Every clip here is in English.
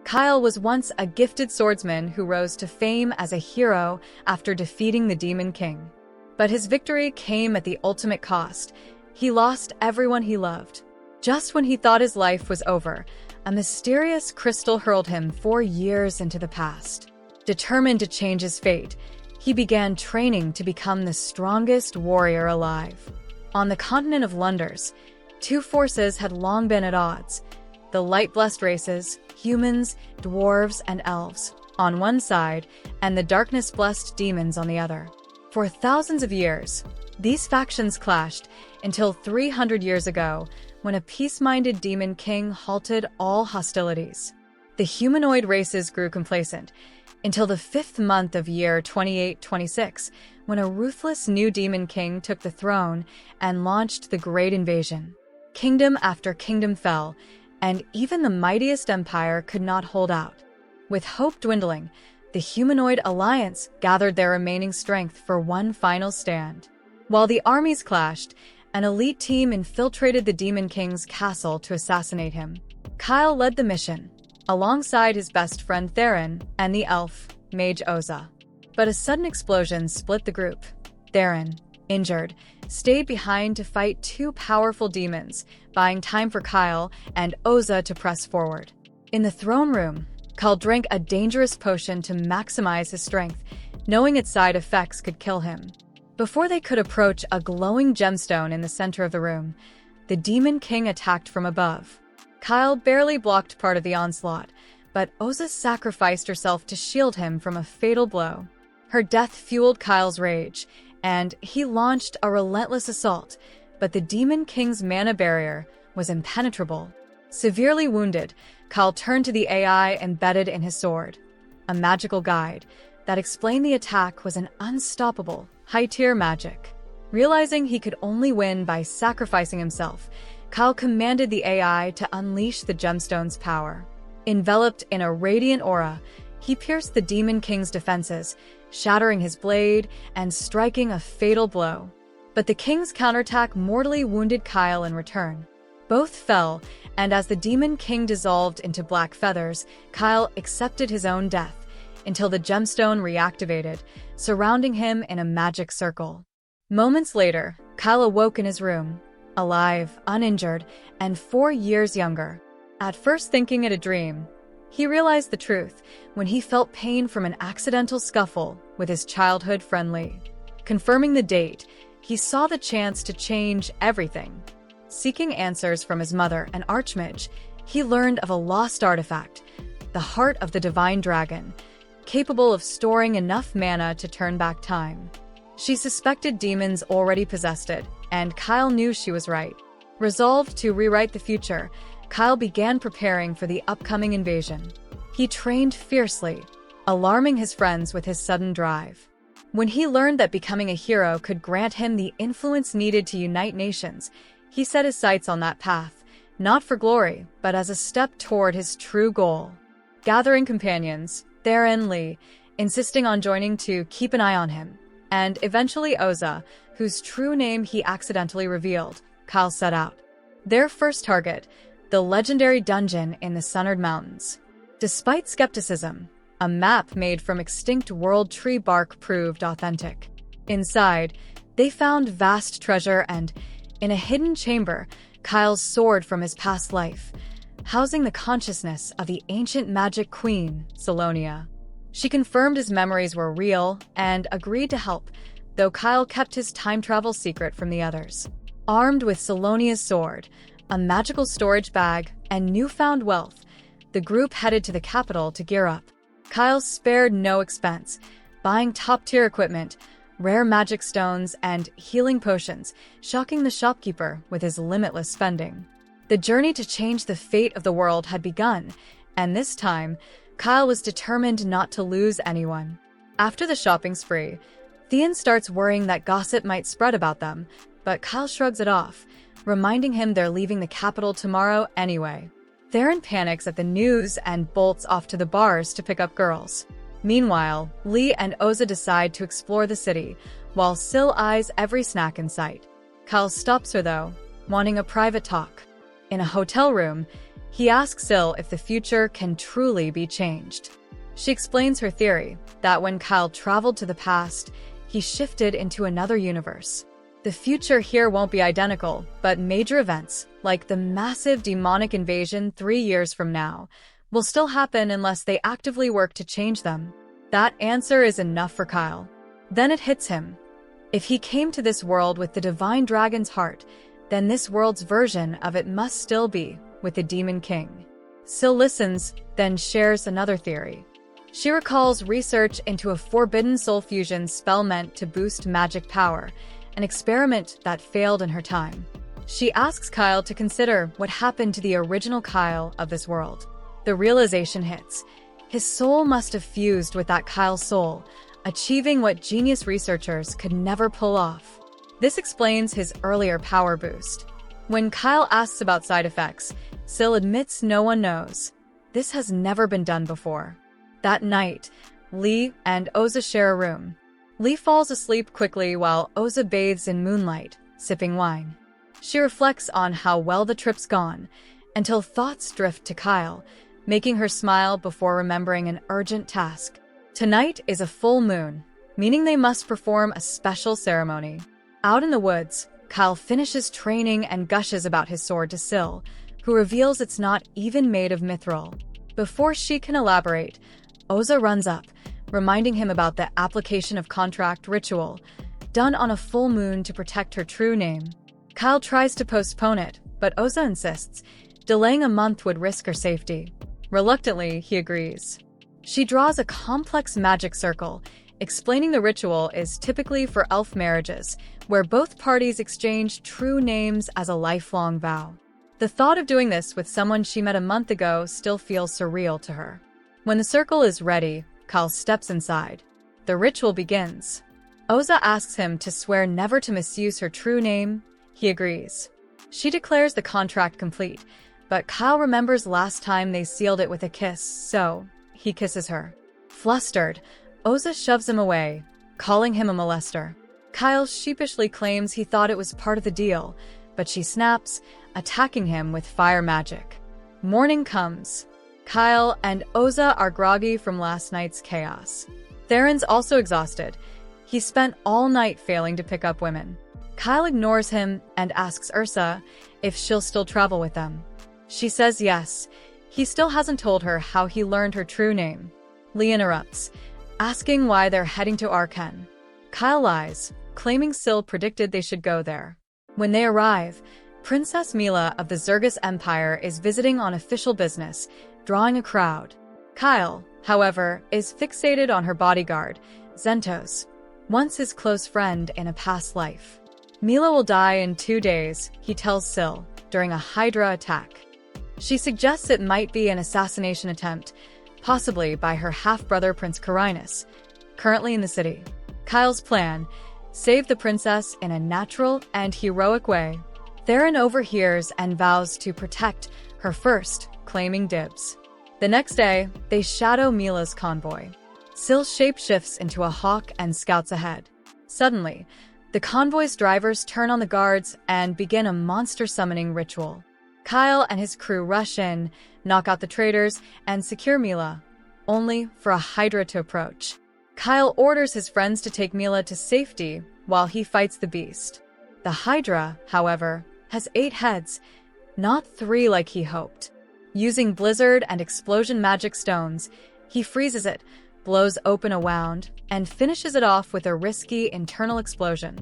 Kyle was once a gifted swordsman who rose to fame as a hero after defeating the Demon King. But his victory came at the ultimate cost. He lost everyone he loved. Just when he thought his life was over, a mysterious crystal hurled him 4 years into the past. Determined to change his fate, he began training to become the strongest warrior alive. On the continent of Lunders, two forces had long been at odds. The light-blessed races, humans, dwarves, and elves, on one side, and the darkness-blessed demons on the other. For thousands of years, these factions clashed until 300 years ago, when a peace-minded demon king halted all hostilities. The humanoid races grew complacent until the 5th month of year 2826, when a ruthless new demon king took the throne and launched the Great Invasion. Kingdom after kingdom fell, and even the mightiest empire could not hold out. With hope dwindling, the humanoid alliance gathered their remaining strength for one final stand. While the armies clashed, an elite team infiltrated the Demon King's castle to assassinate him. Kyle led the mission, alongside his best friend Theron and the elf, Mage Oza. But a sudden explosion split the group. Theron, injured, stayed behind to fight two powerful demons, buying time for Kyle and Oza to press forward. In the throne room, Kyle drank a dangerous potion to maximize his strength, knowing its side effects could kill him. Before they could approach a glowing gemstone in the center of the room, the Demon King attacked from above. Kyle barely blocked part of the onslaught, but Oza sacrificed herself to shield him from a fatal blow. Her death fueled Kyle's rage, and he launched a relentless assault, but the Demon King's mana barrier was impenetrable. Severely wounded, Kyle turned to the AI embedded in his sword. A magical guide that explained the attack was an unstoppable, high-tier magic. Realizing he could only win by sacrificing himself, Kyle commanded the AI to unleash the gemstone's power. Enveloped in a radiant aura, he pierced the Demon King's defenses, shattering his blade and striking a fatal blow. But the King's counterattack mortally wounded Kyle in return. Both fell, and as the Demon King dissolved into black feathers, Kyle accepted his own death, until the gemstone reactivated, surrounding him in a magic circle. Moments later, Kyle awoke in his room, alive, uninjured, and 4 years younger. At first thinking it a dream, he realized the truth when he felt pain from an accidental scuffle with his childhood friend Lee. Confirming the date, he saw the chance to change everything. Seeking answers from his mother, an archmage, he learned of a lost artifact, the heart of the divine dragon, capable of storing enough mana to turn back time. She suspected demons already possessed it, and Kyle knew she was right. Resolved to rewrite the future, Kyle began preparing for the upcoming invasion. He trained fiercely, alarming his friends with his sudden drive. When he learned that becoming a hero could grant him the influence needed to unite nations, he set his sights on that path, not for glory, but as a step toward his true goal. Gathering companions, Theron Lee, insisting on joining to keep an eye on him, and eventually Oza, whose true name he accidentally revealed, Kyle set out. Their first target, the legendary dungeon in the Sunnard Mountains. Despite skepticism, a map made from extinct world tree bark proved authentic. Inside, they found vast treasure and, in a hidden chamber, Kyle's sword from his past life, housing the consciousness of the ancient magic queen, Salonia. She confirmed his memories were real and agreed to help, though Kyle kept his time travel secret from the others. Armed with Salonia's sword, a magical storage bag, and newfound wealth, the group headed to the capital to gear up. Kyle spared no expense, buying top-tier equipment, rare magic stones, and healing potions, shocking the shopkeeper with his limitless spending. The journey to change the fate of the world had begun, and this time, Kyle was determined not to lose anyone. After the shopping spree, Theon starts worrying that gossip might spread about them, but Kyle shrugs it off, reminding him they're leaving the capital tomorrow anyway. Theron panics at the news and bolts off to the bars to pick up girls. Meanwhile, Lee and Oza decide to explore the city, while Syl eyes every snack in sight. Kyle stops her though, wanting a private talk. In a hotel room, He asks Syl if the future can truly be changed. She explains her theory that when Kyle traveled to the past, he shifted into another universe. The future here won't be identical, but major events, like the massive demonic invasion 3 years from now, will still happen unless they actively work to change them. That answer is enough for Kyle. Then it hits him. If he came to this world with the divine dragon's heart, then this world's version of it must still be with the Demon King. Syl listens, then shares another theory. She recalls research into a forbidden soul fusion spell meant to boost magic power, an experiment that failed in her time. She asks Kyle to consider what happened to the original Kyle of this world. The realization hits. His soul must have fused with that Kyle's soul, achieving what genius researchers could never pull off. This explains his earlier power boost. When Kyle asks about side effects, Syl admits no one knows. This has never been done before. That night, Lee and Oza share a room. Lee falls asleep quickly while Oza bathes in moonlight, sipping wine. She reflects on how well the trip's gone, until thoughts drift to Kyle, making her smile before remembering an urgent task. Tonight is a full moon, meaning they must perform a special ceremony. Out in the woods, Kyle finishes training and gushes about his sword to Syl, who reveals it's not even made of mithril. Before she can elaborate, Oza runs up, reminding him about the application of contract ritual, done on a full moon to protect her true name. Kyle tries to postpone it, but Oza insists. Delaying a month would risk her safety. Reluctantly, he agrees. She draws a complex magic circle, explaining the ritual is typically for elf marriages, where both parties exchange true names as a lifelong vow. The thought of doing this with someone she met a month ago still feels surreal to her. When the circle is ready, Kyle steps inside. The ritual begins. Oza asks him to swear never to misuse her true name. He agrees. She declares the contract complete, but Kyle remembers last time they sealed it with a kiss, so he kisses her. Flustered, Oza shoves him away, calling him a molester. Kyle sheepishly claims he thought it was part of the deal, but she snaps, attacking him with fire magic. Morning comes. Kyle and Oza are groggy from last night's chaos. Theron's also exhausted. He spent all night failing to pick up women. Kyle ignores him and asks Ursa if she'll still travel with them. She says yes. He still hasn't told her how he learned her true name. Lee interrupts, asking why they're heading to Arken. Kyle lies, claiming Syl predicted they should go there. When they arrive, Princess Mila of the Zergus Empire is visiting on official business, drawing a crowd. Kyle, however, is fixated on her bodyguard, Zentos, once his close friend in a past life. Mila will die in 2 days, he tells Syl, during a Hydra attack. She suggests it might be an assassination attempt, possibly by her half-brother Prince Carinus, currently in the city. Kyle's plan: save the princess in a natural and heroic way. Theron overhears and vows to protect her first, claiming dibs. The next day, they shadow Mila's convoy. Syl shapeshifts into a hawk and scouts ahead. Suddenly, the convoy's drivers turn on the guards and begin a monster summoning ritual. Kyle and his crew rush in, knock out the traitors, and secure Mila, only for a Hydra to approach. Kyle orders his friends to take Mila to safety while he fights the beast. The Hydra, however, has 8 heads, not 3 like he hoped. Using blizzard and explosion magic stones, he freezes it, blows open a wound, and finishes it off with a risky internal explosion.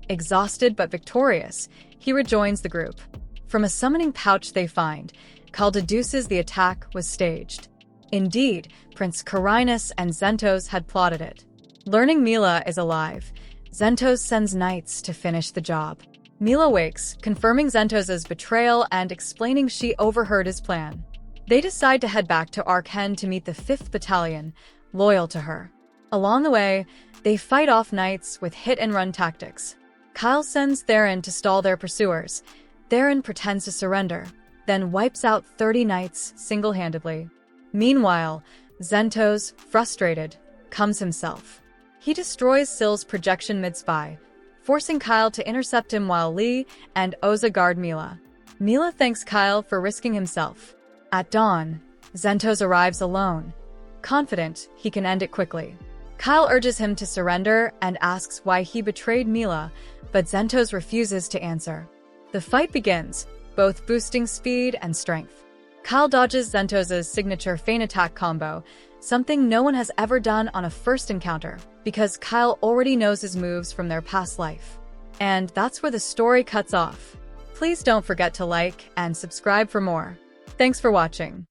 Exhausted but victorious, he rejoins the group. From a summoning pouch they find, Kyle deduces the attack was staged. Indeed, Prince Carinus and Zentos had plotted it. Learning Mila is alive, Zentos sends knights to finish the job. Mila wakes, confirming Zentos' betrayal and explaining she overheard his plan. They decide to head back to Arken to meet the 5th Battalion, loyal to her. Along the way, they fight off knights with hit-and-run tactics. Kyle sends Theron to stall their pursuers. Theron pretends to surrender, then wipes out 30 knights single-handedly. Meanwhile, Zentos, frustrated, comes himself. He destroys Syl's projection mid-spy, forcing Kyle to intercept him while Lee and Oza guard Mila. Mila thanks Kyle for risking himself. At dawn, Zentos arrives alone, confident he can end it quickly. Kyle urges him to surrender and asks why he betrayed Mila, but Zentos refuses to answer. The fight begins, both boosting speed and strength. Kyle dodges Zentos' signature feint attack combo, something no one has ever done on a first encounter, because Kyle already knows his moves from their past life. And that's where the story cuts off. Please don't forget to like and subscribe for more. Thanks for watching.